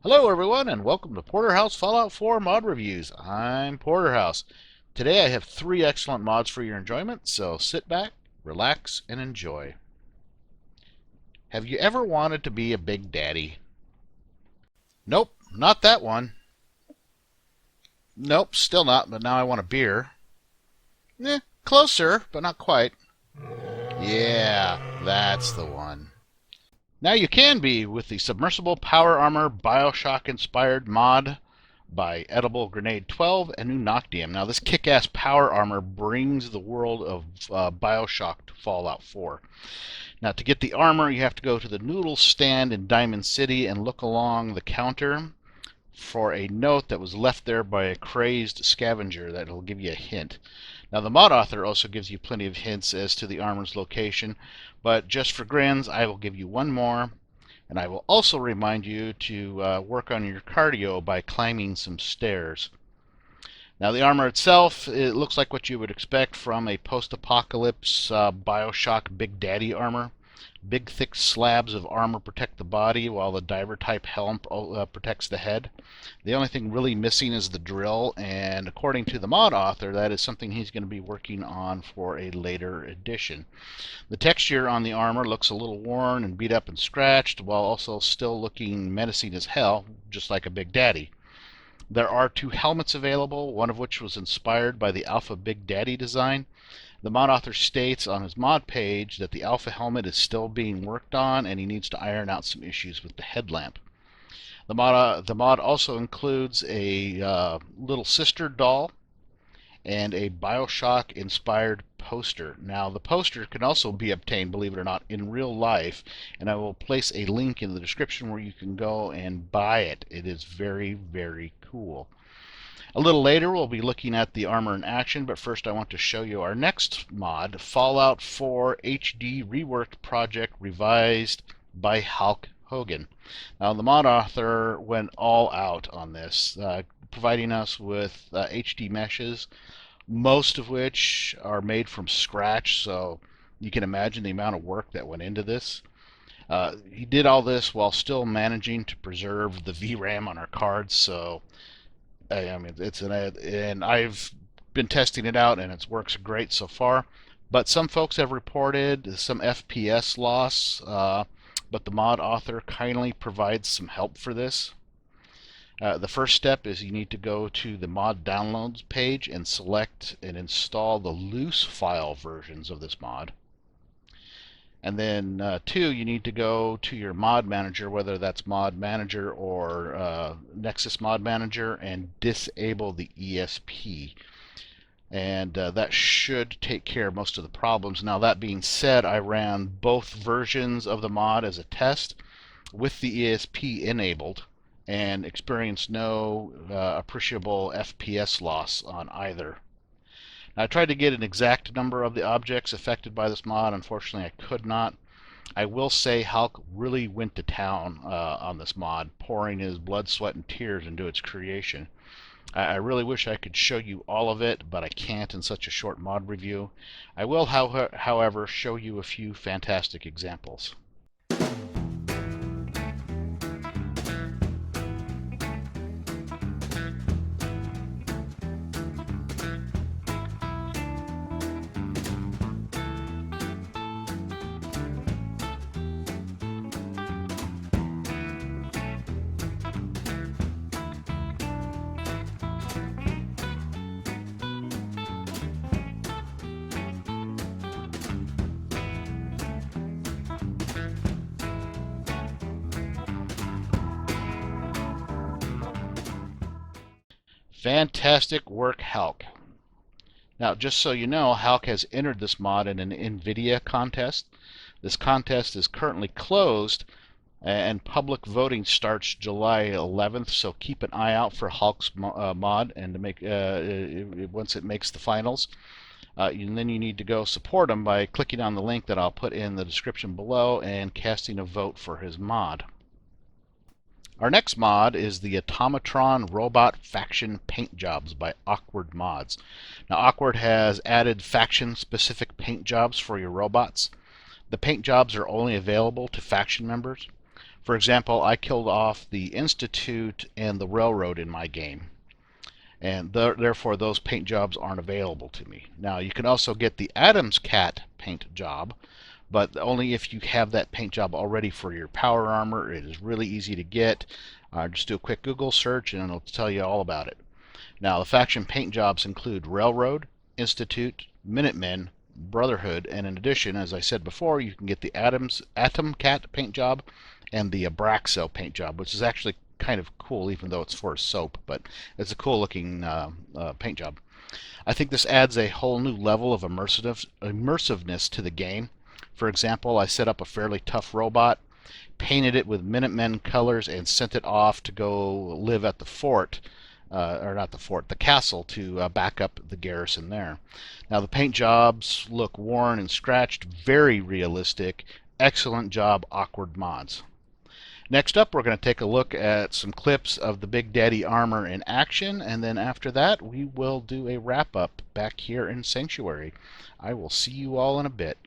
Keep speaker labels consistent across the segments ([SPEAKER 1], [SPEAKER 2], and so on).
[SPEAKER 1] Hello everyone and welcome to Porterhouse Fallout 4 Mod Reviews. I'm Porterhouse. Today I have 3 excellent mods for your enjoyment, so sit back, relax, and enjoy. Have you ever wanted to be a big daddy? Nope, not that one. Nope, still not, but now I want a beer. Closer, but not quite. Yeah, that's the one. Now you can be with the Submersible Power Armor Bioshock inspired mod by EdibleGrenade12 and Unoctium. Now this kick-ass power armor brings the world of Bioshock to Fallout 4. Now to get the armor you have to go to the noodle stand in Diamond City and look along the counter for a note that was left there by a crazed scavenger that will give you a hint. Now the mod author also gives you plenty of hints as to the armor's location, but just for grins I will give you one more, and I will also remind you to work on your cardio by climbing some stairs. Now the armor itself, it looks like what you would expect from a post-apocalypse Bioshock Big Daddy armor. Big thick slabs of armor protect the body while the diver type helm protects the head. The only thing really missing is the drill, and according to the mod author that is something he's going to be working on for a later edition. The texture on the armor looks a little worn and beat up and scratched while also still looking menacing as hell, just like a Big Daddy. There are 2 helmets available, one of which was inspired by the Alpha Big Daddy design. The mod author states on his mod page that the Alpha helmet is still being worked on and he needs to iron out some issues with the headlamp. The mod also includes a little sister doll and a Bioshock inspired poster. Now the poster can also be obtained, believe it or not, in real life, and I will place a link in the description where you can go and buy it. It is very, very cool. A little later we'll be looking at the armor in action, but first I want to show you our next mod, Fallout 4 HD Reworked Project Revised by Halk. Now the mod author went all out on this, providing us with HD meshes, most of which are made from scratch, so you can imagine the amount of work that went into this. He did all this while still managing to preserve the VRAM on our cards, so I mean, and I've been testing it out and it works great so far. But some folks have reported some FPS loss, but the mod author kindly provides some help for this. The first step is you need to go to the mod downloads page and select and install the loose file versions of this mod. And then 2, you need to go to your mod manager, whether that's mod manager or Nexus mod manager, and disable the ESP. And that should take care of most of the problems. Now that being said, I ran both versions of the mod as a test with the ESP enabled and experienced no appreciable FPS loss on either. I tried to get an exact number of the objects affected by this mod. Unfortunately, I could not. I will say Halk really went to town on this mod, pouring his blood, sweat, and tears into its creation. I really wish I could show you all of it, but I can't in such a short mod review. I will, however, show you a few fantastic examples. Fantastic work, Halk. Now, just so you know, Halk has entered this mod in an Nvidia contest. This contest is currently closed, and public voting starts July 11th, so keep an eye out for Halk's mod and to make once it makes the finals. And then you need to go support him by clicking on the link that I'll put in the description below and casting a vote for his mod. Our next mod is the Automatron Robot Faction Paint Jobs by AKKWard Mods. Now AKKWard has added faction-specific paint jobs for your robots. The paint jobs are only available to faction members. For example, I killed off the Institute and the Railroad in my game, and therefore those paint jobs aren't available to me. Now you can also get the Adam's Cat paint job, but only if you have that paint job already for your power armor. It is really easy to get. Just do a quick Google search and it'll tell you all about it. Now the faction paint jobs include Railroad, Institute, Minutemen, Brotherhood, and in addition, as I said before, you can get the Atom Cat paint job and the Abraxo paint job, which is actually kind of cool, even though it's for a soap, but it's a cool looking paint job. I think this adds a whole new level of immersiveness to the game. For example, I set up a fairly tough robot, painted it with Minutemen colors, and sent it off to go live at the fort, or not the fort, the castle, to back up the garrison there. Now the paint jobs look worn and scratched, very realistic. Excellent job, AKKWard Mods. Next up, we're going to take a look at some clips of the Big Daddy armor in action, and then after that, we will do a wrap-up back here in Sanctuary. I will see you all in a bit.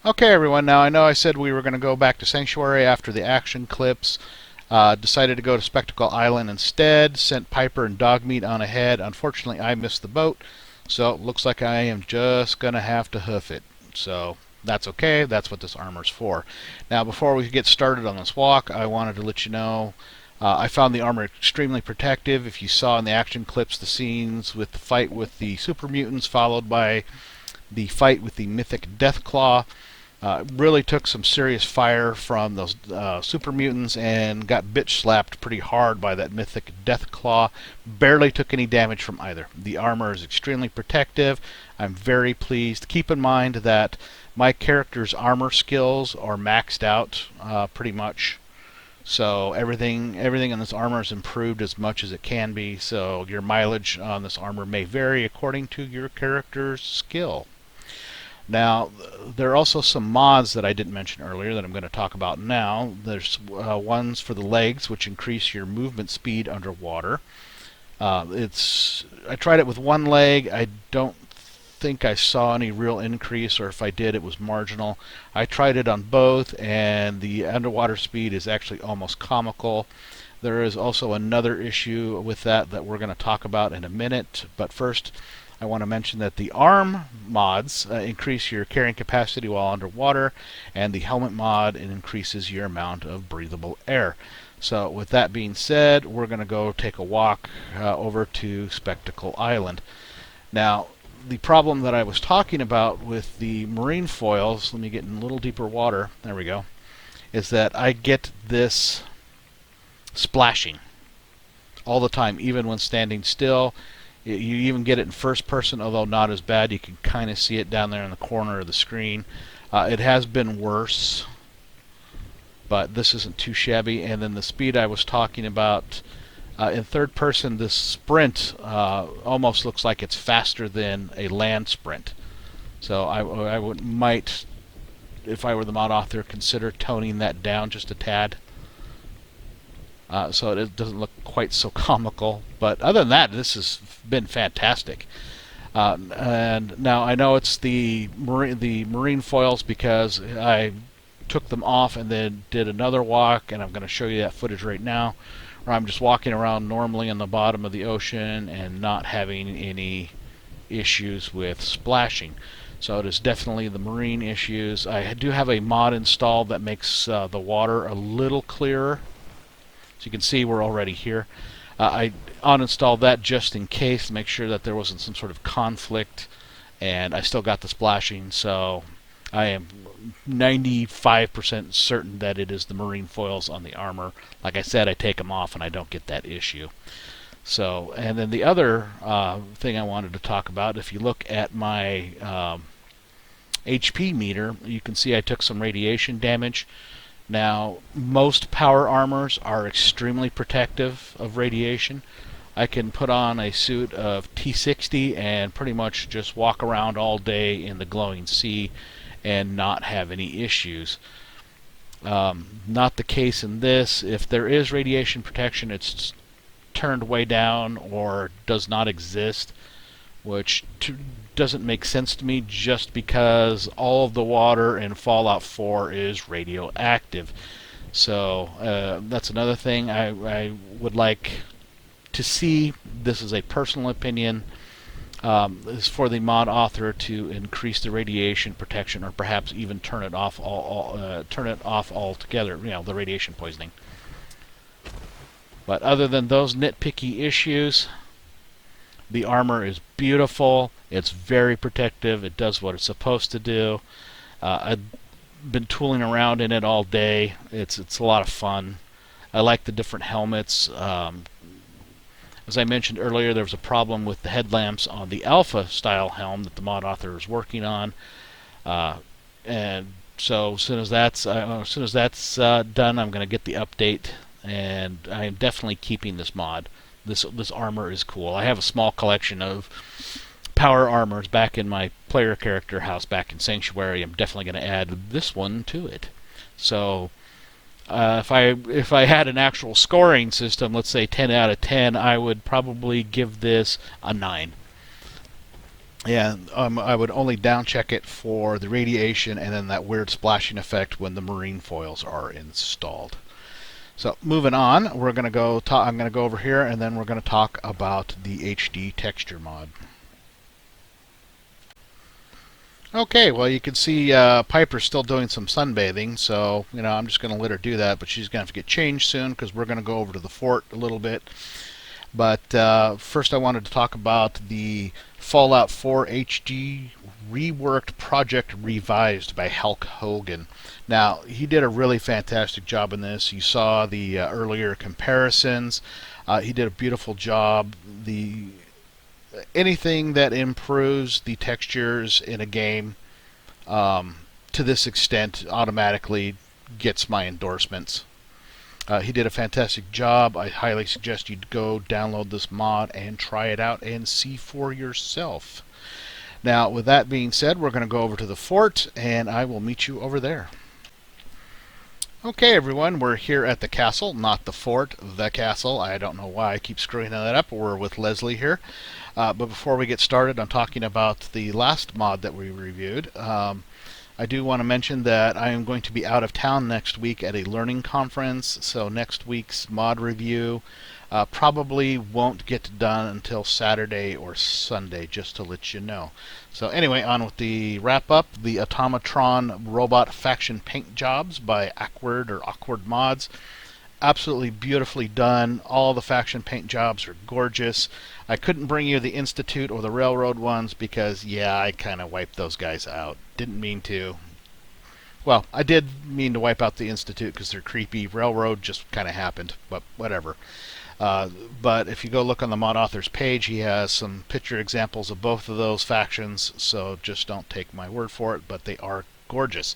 [SPEAKER 1] Okay, everyone, now I know I said we were going to go back to Sanctuary after the action clips. Decided to go to Spectacle Island instead, sent Piper and Dogmeat on ahead. Unfortunately, I missed the boat, so it looks like I am just going to have to hoof it. So that's okay, that's what this armor's for. Now, before we get started on this walk, I wanted to let you know I found the armor extremely protective. If you saw in the action clips the scenes with the fight with the super mutants followed by the fight with the mythic Deathclaw, really took some serious fire from those super mutants and got bitch slapped pretty hard by that mythic Deathclaw. Barely took any damage from either. The armor is extremely protective. I'm very pleased. Keep in mind that my character's armor skills are maxed out pretty much. So everything in this armor is improved as much as it can be. So your mileage on this armor may vary according to your character's skill. Now, there are also some mods that I didn't mention earlier that I'm going to talk about now. There's ones for the legs, which increase your movement speed underwater. I tried it with one leg. I don't think I saw any real increase, or if I did, it was marginal. I tried it on both, and the underwater speed is actually almost comical. There is also another issue with that we're going to talk about in a minute, but first I want to mention that the arm mods increase your carrying capacity while underwater, and the helmet mod increases your amount of breathable air. So with that being said, we're going to go take a walk over to Spectacle Island. Now, the problem that I was talking about with the marine foils, let me get in a little deeper water, there we go, is that I get this splashing all the time, even when standing still. You even get it in first person, although not as bad. You can kind of see it down there in the corner of the screen. It has been worse, but this isn't too shabby. And then the speed I was talking about, in third person, this sprint almost looks like it's faster than a land sprint. So I might, if I were the mod author, consider toning that down just a tad. So it doesn't look quite so comical. But other than that, this has been fantastic. And now I know it's the marine foils because I took them off and then did another walk, and I'm going to show you that footage right now, where I'm just walking around normally on the bottom of the ocean and not having any issues with splashing. So it is definitely the marine issues. I do have a mod installed that makes the water a little clearer. So you can see we're already here. I uninstalled that just in case to make sure that there wasn't some sort of conflict, and I still got the splashing, so I am 95% certain that it is the marine foils on the armor. Like I said, I take them off and I don't get that issue. So, and then the other thing I wanted to talk about, if you look at my HP meter, you can see I took some radiation damage. Now, most power armors are extremely protective of radiation. I can put on a suit of T60 and pretty much just walk around all day in the glowing sea and not have any issues. Not the case in this. If there is radiation protection, it's turned way down or does not exist, which doesn't make sense to me, just because all of the water in Fallout 4 is radioactive. So that's another thing I would like to see. This is a personal opinion. Is for the mod author to increase the radiation protection, or perhaps even turn it off altogether. You know, the radiation poisoning. But other than those nitpicky issues, the armor is beautiful. It's very protective. It does what it's supposed to do. I've been tooling around in it all day. It's a lot of fun. I like the different helmets. As I mentioned earlier, there was a problem with the headlamps on the Alpha style helm that the mod author is working on, and so as soon as that's done, I'm going to get the update, and I am definitely keeping this mod. This armor is cool. I have a small collection of power armors back in my player character house back in Sanctuary. I'm definitely going to add this one to it. So if I had an actual scoring system, let's say 10 out of 10, I would probably give this a 9. And I would only down check it for the radiation and then that weird splashing effect when the marine foils are installed. So moving on, we're going to go. I'm going to go over here, and then we're going to talk about the HD texture mod. Okay, well, you can see Piper's still doing some sunbathing, so I'm just going to let her do that, but she's going to have to get changed soon because we're going to go over to the fort a little bit. But first I wanted to talk about the Fallout 4 HD Reworked Project Revised by Halk Hogan. Now, he did a really fantastic job in this. You saw the earlier comparisons. He did a beautiful job. Anything that improves the textures in a game to this extent automatically gets my endorsements. He did a fantastic job. I highly suggest you go download this mod and try it out and see for yourself. Now, with that being said, we're going to go over to the fort, and I will meet you over there. Okay, everyone, we're here at the castle, not the fort, the castle. I don't know why I keep screwing that up. We're with Leslie here. But before we get started on talking about the last mod that we reviewed, I do want to mention that I am going to be out of town next week at a learning conference, so next week's mod review probably won't get done until Saturday or Sunday, just to let you know. So anyway, on with the wrap-up. The Automatron robot faction paint jobs by AKKWard Mods. Absolutely beautifully done. All the faction paint jobs are gorgeous. I couldn't bring you the Institute or the Railroad ones because, yeah, I kind of wiped those guys out. Didn't mean to. Well, I did mean to wipe out the Institute because they're creepy. Railroad just kind of happened, but whatever. But if you go look on the mod author's page, he has some picture examples of both of those factions, so just don't take my word for it, but they are gorgeous.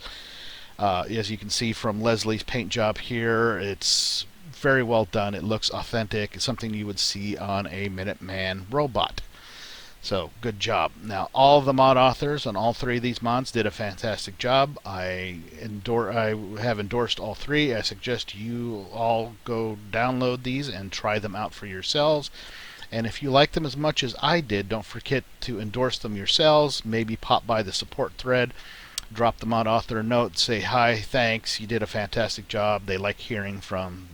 [SPEAKER 1] As you can see from Leslie's paint job here, it's very well done. It looks authentic. It's something you would see on a Minuteman robot. So, good job. Now, all of the mod authors on all three of these mods did a fantastic job. I have endorsed all three. I suggest you all go download these and try them out for yourselves. And if you like them as much as I did, don't forget to endorse them yourselves. Maybe pop by the support thread, drop the mod author a note, say hi, thanks, you did a fantastic job. They like hearing from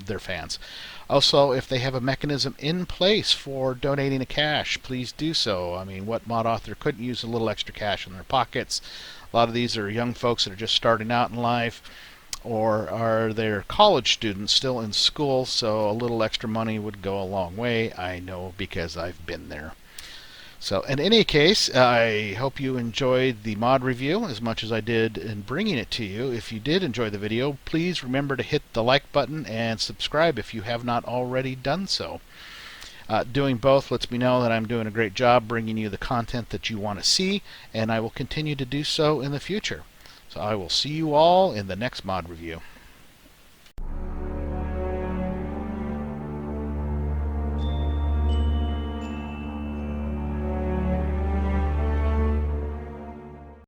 [SPEAKER 1] their fans. Also, if they have a mechanism in place for donating a cash, please do so. I mean, what mod author couldn't use a little extra cash in their pockets? A lot of these are young folks that are just starting out in life, or are they college students still in school, so a little extra money would go a long way. I know because I've been there. So in any case, I hope you enjoyed the mod review as much as I did in bringing it to you. If you did enjoy the video, please remember to hit the like button and subscribe if you have not already done so. Doing both lets me know that I'm doing a great job bringing you the content that you want to see, and I will continue to do so in the future. So I will see you all in the next mod review.